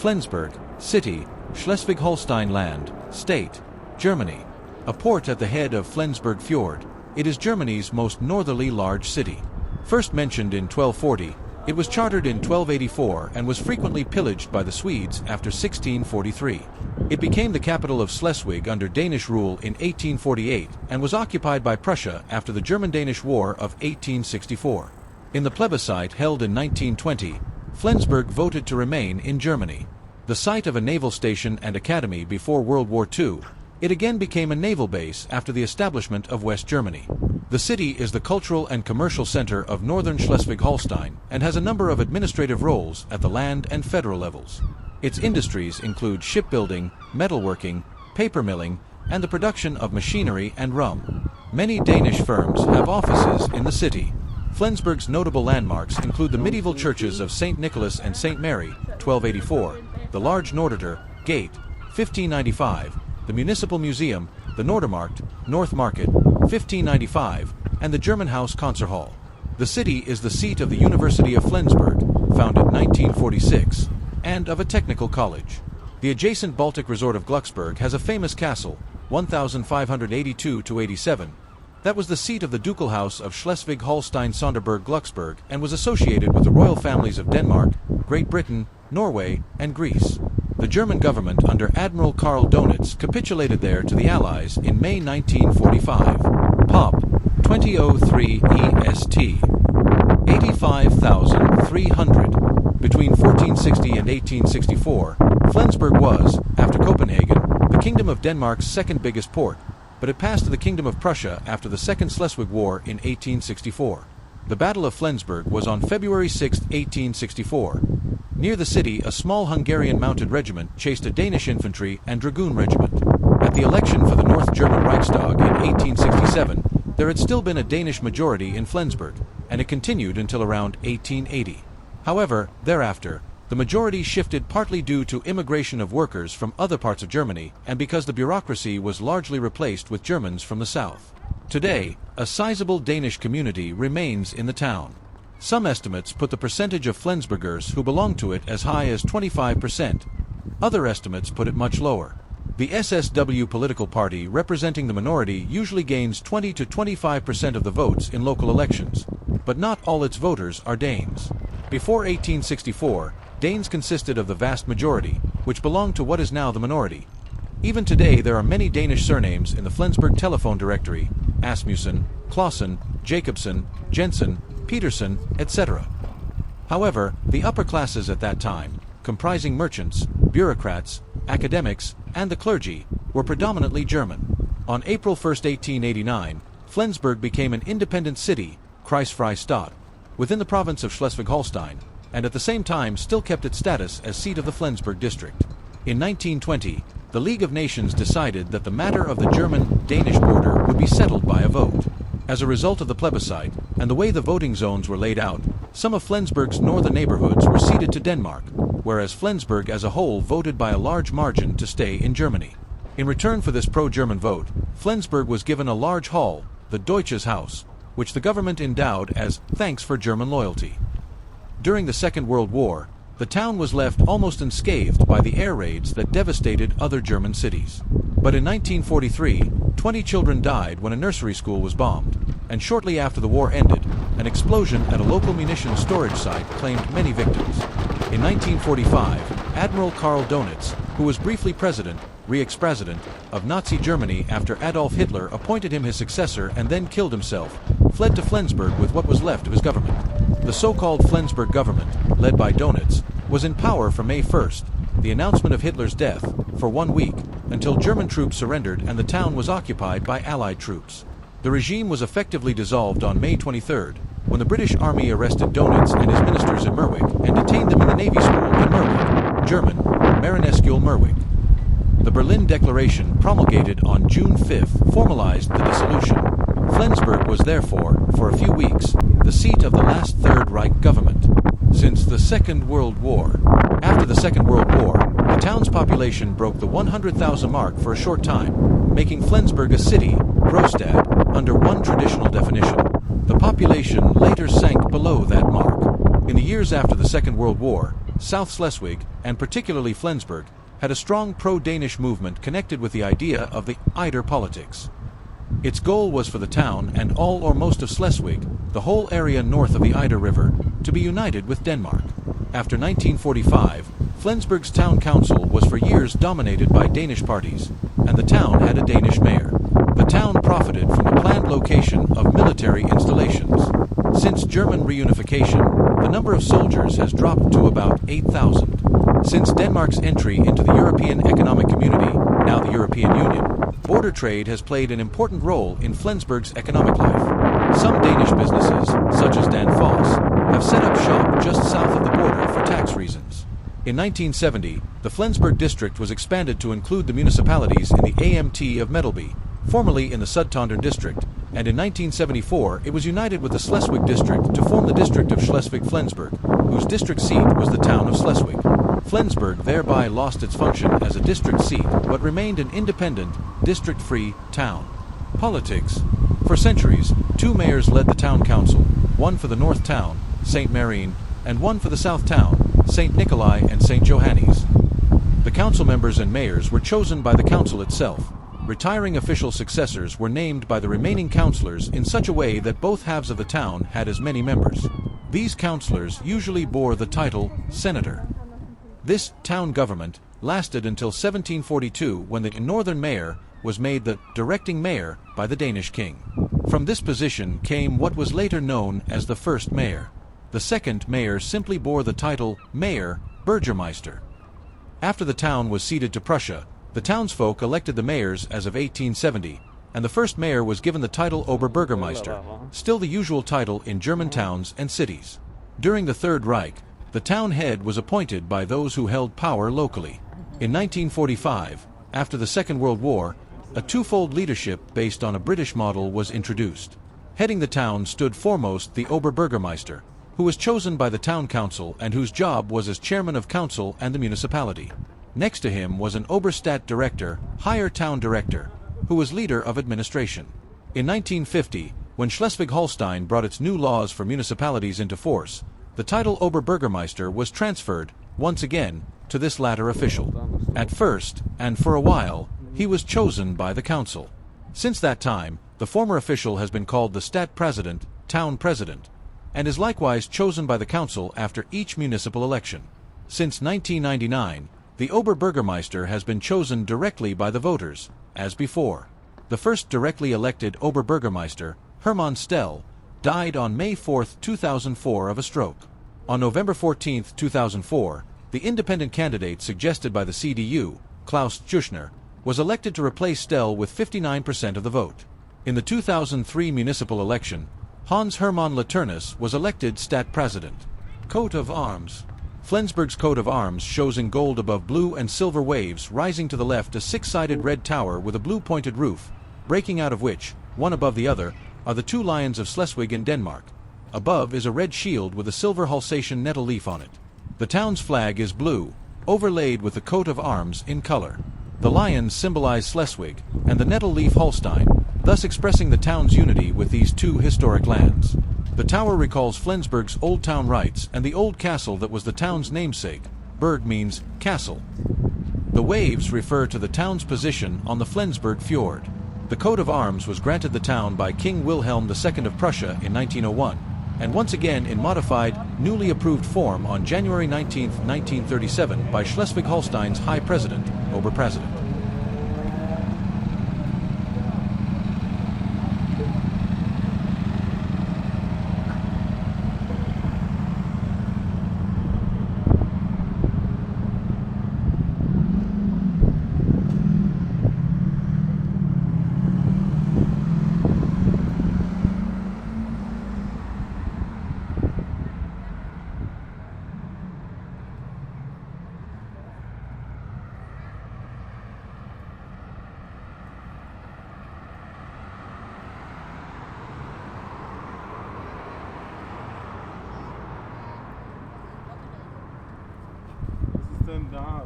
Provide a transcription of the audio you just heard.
Flensburg, City, Schleswig-Holstein Land, State, Germany. A port at the head of Flensburg Fjord, it is Germany's most northerly large city. First mentioned in 1240, it was chartered in 1284 and was frequently pillaged by the Swedes after 1643. It became the capital of Schleswig under Danish rule in 1848 and was occupied by Prussia after the German-Danish War of 1864. In the plebiscite held in 1920, Flensburg voted to remain in Germany. The site of a naval station and academy before World War II, it again became a naval base after the establishment of West Germany. The city is the cultural and commercial center of northern Schleswig-Holstein and has a number of administrative roles at the land and federal levels. Its industries include shipbuilding, metalworking, paper milling, and the production of machinery and rum. Many Danish firms have offices in the city. Flensburg's notable landmarks include the medieval churches of St. Nicholas and St. Mary, 1284, the large Nordertor Gate, 1595, the Municipal Museum, the Nordermarkt, North Market, 1595, and the German House Concert Hall. The city is the seat of the University of Flensburg, founded 1946, and of a technical college. The adjacent Baltic resort of Glucksburg has a famous castle, 1582-87, that was the seat of the ducal house of Schleswig-Holstein-Sonderburg-Glucksburg and was associated with the royal families of Denmark, Great Britain, Norway, and Greece. The German government under Admiral Karl Donitz capitulated there to the Allies in May 1945. Pop. 2003 EST. 85,300. Between 1460 and 1864, Flensburg was, after Copenhagen, the Kingdom of Denmark's second biggest port, but it passed to the Kingdom of Prussia after the Second Schleswig War in 1864. The Battle of Flensburg was on February 6, 1864. Near the city, a small Hungarian mounted regiment chased a Danish infantry and dragoon regiment. At the election for the North German Reichstag in 1867, there had still been a Danish majority in Flensburg, and it continued until around 1880. However, thereafter, the majority shifted partly due to immigration of workers from other parts of Germany and because the bureaucracy was largely replaced with Germans from the south. Today, a sizable Danish community remains in the town. Some estimates put the percentage of Flensburgers who belong to it as high as 25%. Other estimates put it much lower. The SSW political party representing the minority usually gains 20 to 25% of the votes in local elections, but not all its voters are Danes. Before 1864, Danes consisted of the vast majority, which belonged to what is now the minority. Even today there are many Danish surnames in the Flensburg telephone directory: Asmussen, Clausen, Jacobsen, Jensen, Peterson, etc. However, the upper classes at that time, comprising merchants, bureaucrats, academics, and the clergy, were predominantly German. On April 1, 1889, Flensburg became an independent city, Kreisfreie Stadt, within the province of Schleswig-Holstein, and at the same time still kept its status as seat of the Flensburg district. In 1920, the League of Nations decided that the matter of the German-Danish border would be settled by a vote. As a result of the plebiscite, and the way the voting zones were laid out, some of Flensburg's northern neighborhoods were ceded to Denmark, whereas Flensburg as a whole voted by a large margin to stay in Germany. In return for this pro-German vote, Flensburg was given a large hall, the Deutsches Haus, which the government endowed as thanks for German loyalty. During the Second World War, the town was left almost unscathed by the air raids that devastated other German cities. But in 1943, 20 children died when a nursery school was bombed, and shortly after the war ended, an explosion at a local munitions storage site claimed many victims. In 1945, Admiral Karl Donitz, who was briefly ex-president of Nazi Germany after Adolf Hitler appointed him his successor and then killed himself, fled to Flensburg with what was left of his government. The so-called Flensburg government, led by Donitz, was in power from May 1st, the announcement of Hitler's death, for 1 week, until German troops surrendered and the town was occupied by Allied troops. The regime was effectively dissolved on May 23rd, when the British Army arrested Donitz and his ministers in Merwick and detained them in the Navy School in Merwick, German, Marineschule Merwick. The Berlin Declaration, promulgated on June 5th, formalized the dissolution. Flensburg was therefore, for a few weeks, the seat of the last Third Reich government. Since the Second World War. After the Second World War, the town's population broke the 100,000 mark for a short time, making Flensburg a city, Großstadt, under one traditional definition. The population later sank below that mark. In the years after the Second World War, South Schleswig, and particularly Flensburg, had a strong pro-Danish movement connected with the idea of the Eider politics. Its goal was for the town and all or most of Schleswig, the whole area north of the Eider River, to be united with Denmark. After 1945, Flensburg's town council was for years dominated by Danish parties, and the town had a Danish mayor. The town profited from the planned location of military installations. Since German reunification, the number of soldiers has dropped to about 8,000. Since Denmark's entry into the European Economic Community, now the European Union, border trade has played an important role in Flensburg's economic life. Some Danish businesses, such as Dan Foss, have set up shop just south of the border for tax reasons. In 1970, the Flensburg district was expanded to include the municipalities in the AMT of Medelby, formerly in the Sydtondern district, and in 1974 it was united with the Schleswig district to form the district of Schleswig-Flensburg, whose district seat was the town of Schleswig. Flensburg thereby lost its function as a district seat but remained an independent, district-free town. Politics. For centuries, two mayors led the town council, one for the north town, St. Marien, and one for the south town, St. Nikolai and St. Johannes. The council members and mayors were chosen by the council itself. Retiring official successors were named by the remaining councillors in such a way that both halves of the town had as many members. These councillors usually bore the title senator. This town government lasted until 1742, when the northern mayor was made the directing mayor by the Danish king. From this position came what was later known as the first mayor. The second mayor simply bore the title mayor, Burgermeister. After the town was ceded to Prussia, the townsfolk elected the mayors as of 1870, and the first mayor was given the title Oberbürgermeister, still the usual title in German towns and cities. During the Third Reich, the town head was appointed by those who held power locally. In 1945, after the Second World War, a twofold leadership based on a British model was introduced. Heading the town stood foremost the Oberbürgermeister, who was chosen by the town council and whose job was as chairman of council and the municipality. Next to him was an Oberstadt director, higher town director, who was leader of administration. In 1950, when Schleswig-Holstein brought its new laws for municipalities into force, the title Oberbürgermeister was transferred, once again, to this latter official. At first, and for a while, he was chosen by the council. Since that time, the former official has been called the Stadtpräsident, town president, and is likewise chosen by the council after each municipal election. Since 1999, the Oberbürgermeister has been chosen directly by the voters, as before. The first directly elected Oberbürgermeister, Hermann Stell, died on May 4, 2004 of a stroke. On November 14, 2004, the independent candidate suggested by the CDU, Klaus Tschüssner, was elected to replace Stell with 59% of the vote. In the 2003 municipal election, Hans Hermann Laternus was elected Stadtpräsident. Coat of arms. Flensburg's coat of arms shows in gold above blue and silver waves rising to the left a six-sided red tower with a blue-pointed roof, breaking out of which, one above the other, are the two lions of Schleswig in Denmark. Above is a red shield with a silver Alsatian nettle leaf on it. The town's flag is blue, overlaid with the coat of arms in color. The lions symbolize Schleswig, and the nettle leaf Holstein, thus expressing the town's unity with these two historic lands. The tower recalls Flensburg's old town rights and the old castle that was the town's namesake. Berg means castle. The waves refer to the town's position on the Flensburg fjord. The coat of arms was granted the town by King Wilhelm II of Prussia in 1901, and once again in modified, newly approved form on January 19, 1937 by Schleswig-Holstein's High President, Oberpräsident. Denn da